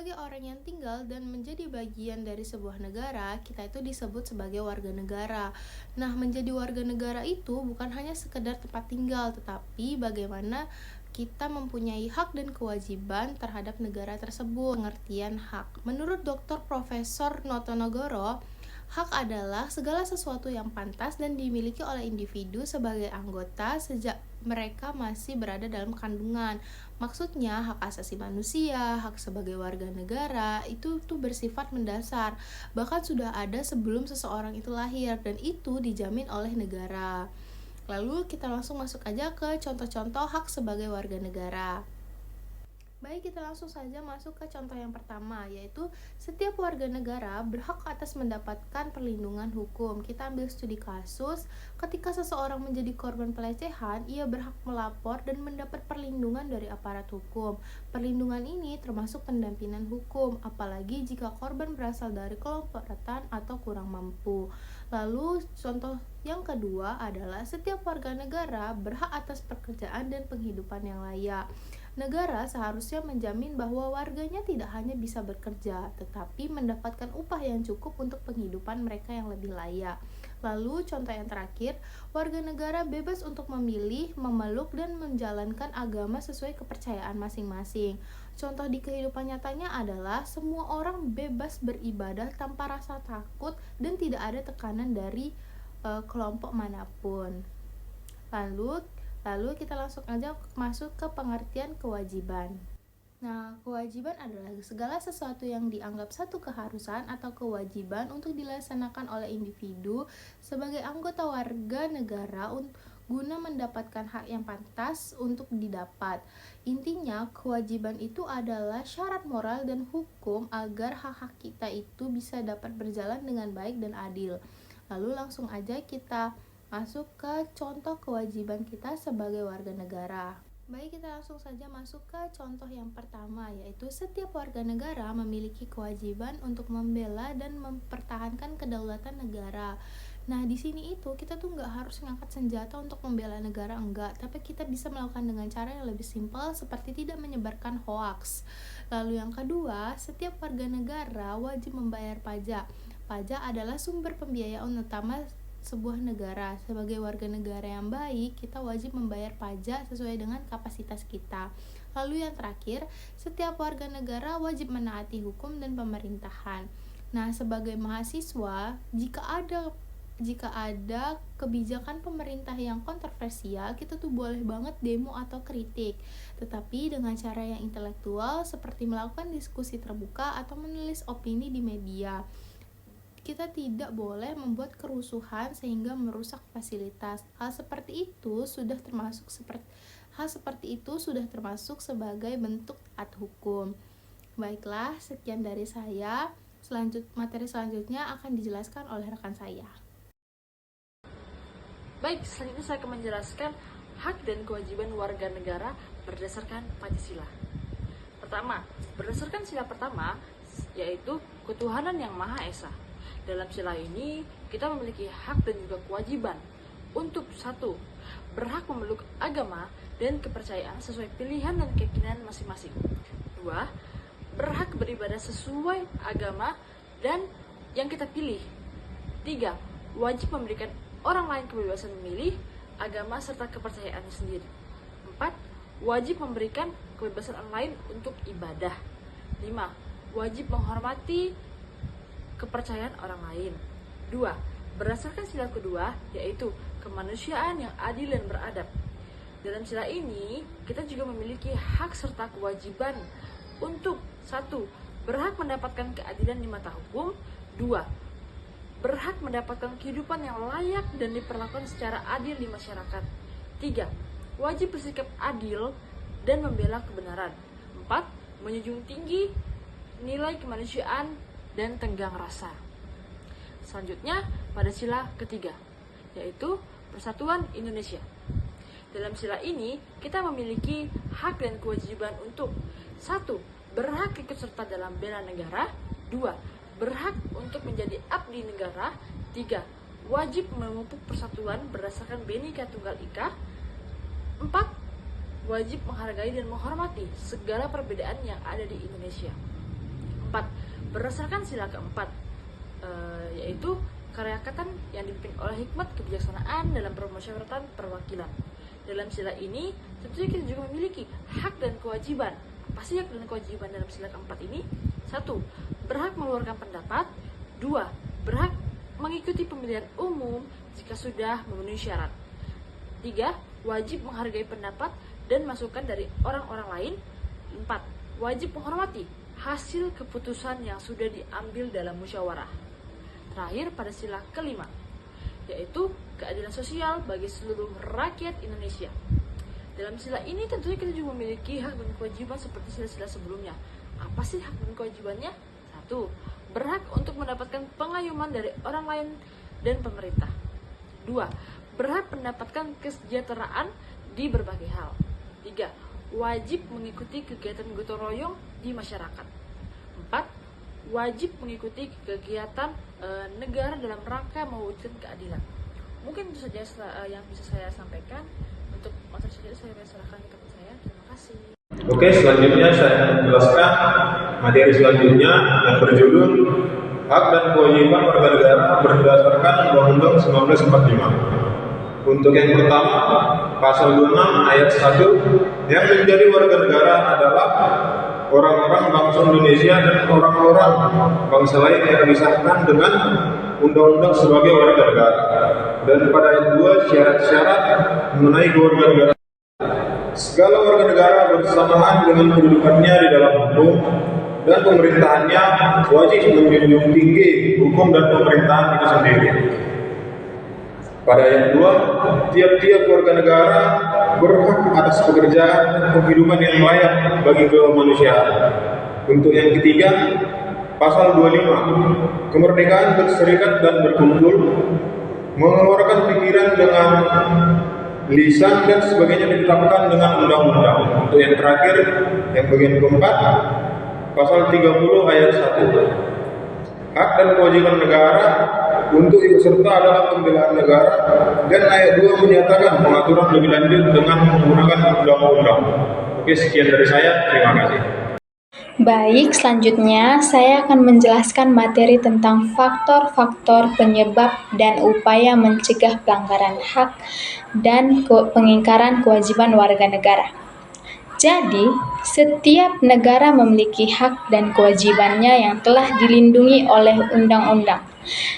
sebagai orang yang tinggal dan menjadi bagian dari sebuah negara, kita itu disebut sebagai warga negara. Nah, menjadi warga negara itu bukan hanya sekedar tempat tinggal, tetapi bagaimana kita mempunyai hak dan kewajiban terhadap negara tersebut. Pengertian hak. Menurut Dr. Profesor Notonegoro, hak adalah segala sesuatu yang pantas dan dimiliki oleh individu sebagai anggota sejak mereka masih berada dalam kandungan. Maksudnya, hak asasi manusia, hak sebagai warga negara, itu tuh bersifat mendasar. Bahkan sudah ada sebelum seseorang itu lahir, dan itu dijamin oleh negara. Lalu kita langsung masuk aja ke contoh-contoh hak sebagai warga negara. Baik, kita langsung saja masuk ke contoh yang pertama, yaitu setiap warga negara berhak atas mendapatkan perlindungan hukum. Kita ambil studi kasus, ketika seseorang menjadi korban pelecehan, ia berhak melapor dan mendapat perlindungan dari aparat hukum. Perlindungan ini termasuk pendampingan hukum, apalagi jika korban berasal dari kelompok rentan atau kurang mampu. Lalu, contoh yang kedua adalah setiap warga negara berhak atas pekerjaan dan penghidupan yang layak. Negara seharusnya menjamin bahwa warganya tidak hanya bisa bekerja, tetapi mendapatkan upah yang cukup untuk penghidupan mereka yang lebih layak. Lalu, contoh yang terakhir, warga negara bebas untuk memilih, memeluk, dan menjalankan agama sesuai kepercayaan masing-masing. Contoh di kehidupan nyatanya adalah semua orang bebas beribadah tanpa rasa takut dan tidak ada tekanan dari kelompok manapun. Lalu kita langsung aja masuk ke pengertian kewajiban. Nah, kewajiban adalah segala sesuatu yang dianggap satu keharusan atau kewajiban untuk dilaksanakan oleh individu sebagai anggota warga negara guna mendapatkan hak yang pantas untuk didapat. Intinya, kewajiban itu adalah syarat moral dan hukum agar hak-hak kita itu bisa dapat berjalan dengan baik dan adil. Lalu langsung aja kita masuk ke contoh kewajiban kita sebagai warga negara. Baik, kita langsung saja masuk ke contoh yang pertama, yaitu setiap warga negara memiliki kewajiban untuk membela dan mempertahankan kedaulatan negara. Nah, di sini itu kita tuh nggak harus ngangkat senjata untuk membela negara, enggak, tapi kita bisa melakukan dengan cara yang lebih simpel seperti tidak menyebarkan hoaks. Lalu yang kedua, setiap warga negara wajib membayar pajak. Pajak adalah sumber pembiayaan utama sebuah negara. Sebagai warga negara yang baik, kita wajib membayar pajak sesuai dengan kapasitas kita. Lalu yang terakhir, setiap warga negara wajib menaati hukum dan pemerintahan. Nah, sebagai mahasiswa, jika ada kebijakan pemerintah yang kontroversial, kita tuh boleh banget demo atau kritik, tetapi dengan cara yang intelektual seperti melakukan diskusi terbuka atau menulis opini di media. Kita tidak boleh membuat kerusuhan sehingga merusak fasilitas. Hal seperti itu sudah termasuk sebagai bentuk taat hukum. Baiklah, sekian dari saya. Materi selanjutnya akan dijelaskan oleh rekan saya. Baik, selanjutnya saya akan menjelaskan hak dan kewajiban warga negara berdasarkan Pancasila. Pertama, berdasarkan sila pertama, yaitu ketuhanan yang Maha Esa. Dalam sila ini, kita memiliki hak dan juga kewajiban untuk satu, berhak memeluk agama dan kepercayaan sesuai pilihan dan keyakinan masing-masing. Dua, berhak beribadah sesuai agama dan yang kita pilih. Tiga, wajib memberikan orang lain kebebasan memilih agama serta kepercayaannya sendiri. Empat, wajib memberikan kebebasan orang lain untuk ibadah. Lima, wajib menghormati kepercayaan orang lain. 2. Berdasarkan sila kedua, yaitu kemanusiaan yang adil dan beradab. Dalam sila ini, kita juga memiliki hak serta kewajiban untuk 1. Berhak mendapatkan keadilan di mata hukum. 2. Berhak mendapatkan kehidupan yang layak dan diperlakukan secara adil di masyarakat. 3. Wajib bersikap adil dan membela kebenaran. 4. Menjunjung tinggi nilai kemanusiaan dan tenggang rasa. Selanjutnya pada sila ketiga, yaitu Persatuan Indonesia. Dalam sila ini kita memiliki hak dan kewajiban untuk 1. Berhak ikut serta dalam bela negara. 2. Berhak untuk menjadi abdi negara. 3. Wajib memupuk persatuan berdasarkan Bhinneka Tunggal Ika. 4. Wajib menghargai dan menghormati segala perbedaan yang ada di Indonesia. keempat, berdasarkan sila keempat, yaitu Karyakatan yang dipimpin oleh hikmat kebijaksanaan dalam permusyawaratan perwakilan. Dalam sila ini, tentunya kita juga memiliki hak dan kewajiban. Apa sih hak dan kewajiban dalam sila keempat ini? 1. Berhak mengeluarkan pendapat. 2. Berhak mengikuti pemilihan umum jika sudah memenuhi syarat. 3. Wajib menghargai pendapat dan masukan dari orang-orang lain. 4. Wajib menghormati hasil keputusan yang sudah diambil dalam musyawarah. Terakhir pada sila kelima, yaitu keadilan sosial bagi seluruh rakyat Indonesia. Dalam sila ini tentunya kita juga memiliki hak dan kewajiban seperti sila-sila sebelumnya. Apa sih hak dan kewajibannya? 1. Berhak untuk mendapatkan pengayuman dari orang lain dan pemerintah. 2. Berhak mendapatkan kesejahteraan di berbagai hal. 3. Wajib mengikuti kegiatan gotong royong di masyarakat. 4. Wajib mengikuti kegiatan negara dalam rangka mewujudkan keadilan. Mungkin itu saja yang bisa saya sampaikan. Untuk materi saya serahkan ke teman saya. Terima kasih. Oke, selanjutnya saya menjelaskan materi selanjutnya yang berjudul Hak dan Kewajiban Warga Negara berdasarkan Undang-Undang 1945. Untuk yang pertama, pasal 26 ayat 1, yang menjadi warga negara adalah orang-orang bangsa Indonesia dan orang-orang bangsa lain yang disahkan dengan undang-undang sebagai warga negara. Dan pada ayat 2, syarat-syarat mengenai kewarganegaraan. Segala warga negara bersamaan dengan kedudukannya di dalam hukum dan pemerintahannya wajib menjunjung tinggi hukum dan pemerintahan itu sendiri. Pada ayat 2, tiap-tiap warga negara berhak atas pekerjaan dan kehidupan yang layak bagi kemanusiaan. Untuk yang ketiga, pasal 25, kemerdekaan berserikat dan berkumpul, mengeluarkan pikiran dengan lisan dan sebagainya ditetapkan dengan undang-undang. Untuk yang terakhir, yang bagian keempat, pasal 30 ayat 1, hak dan kewajiban negara untuk ikut serta adalah pembelaan negara, dan ayat 2 menyatakan pengaturan lebih lanjut dengan menggunakan undang-undang. Oke, sekian dari saya. Terima kasih. Baik, selanjutnya saya akan menjelaskan materi tentang faktor-faktor penyebab dan upaya mencegah pelanggaran hak dan pengingkaran kewajiban warga negara. Jadi, setiap negara memiliki hak dan kewajibannya yang telah dilindungi oleh undang-undang.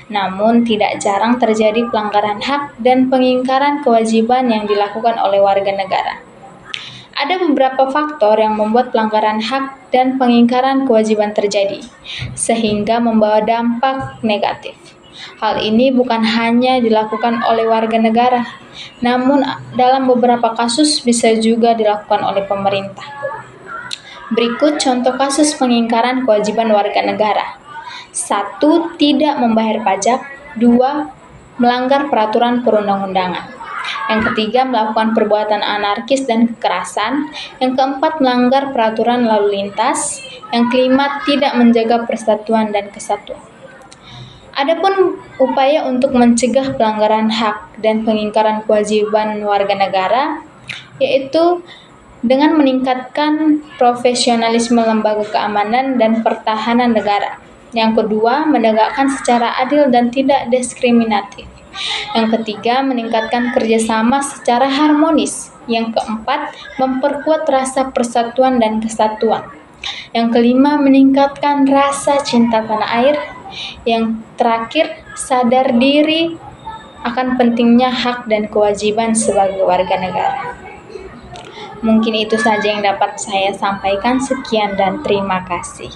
Namun, tidak jarang terjadi pelanggaran hak dan pengingkaran kewajiban yang dilakukan oleh warga negara. Ada beberapa faktor yang membuat pelanggaran hak dan pengingkaran kewajiban terjadi, sehingga membawa dampak negatif. Hal ini bukan hanya dilakukan oleh warga negara, namun dalam beberapa kasus bisa juga dilakukan oleh pemerintah. Berikut contoh kasus pengingkaran kewajiban warga negara. 1. Tidak membayar pajak. 2. Melanggar peraturan perundang-undangan. Yang ketiga, melakukan perbuatan anarkis dan kekerasan. Yang keempat, melanggar peraturan lalu lintas. Yang kelima, tidak menjaga persatuan dan kesatuan. Adapun upaya untuk mencegah pelanggaran hak dan pengingkaran kewajiban warga negara, yaitu dengan meningkatkan profesionalisme lembaga keamanan dan pertahanan negara. Yang kedua, menegakkan secara adil dan tidak diskriminatif. Yang ketiga, meningkatkan kerjasama secara harmonis. Yang keempat, memperkuat rasa persatuan dan kesatuan. Yang kelima, meningkatkan rasa cinta tanah air. Yang terakhir, sadar diri akan pentingnya hak dan kewajiban sebagai warga negara. Mungkin itu saja yang dapat saya sampaikan. Sekian dan terima kasih.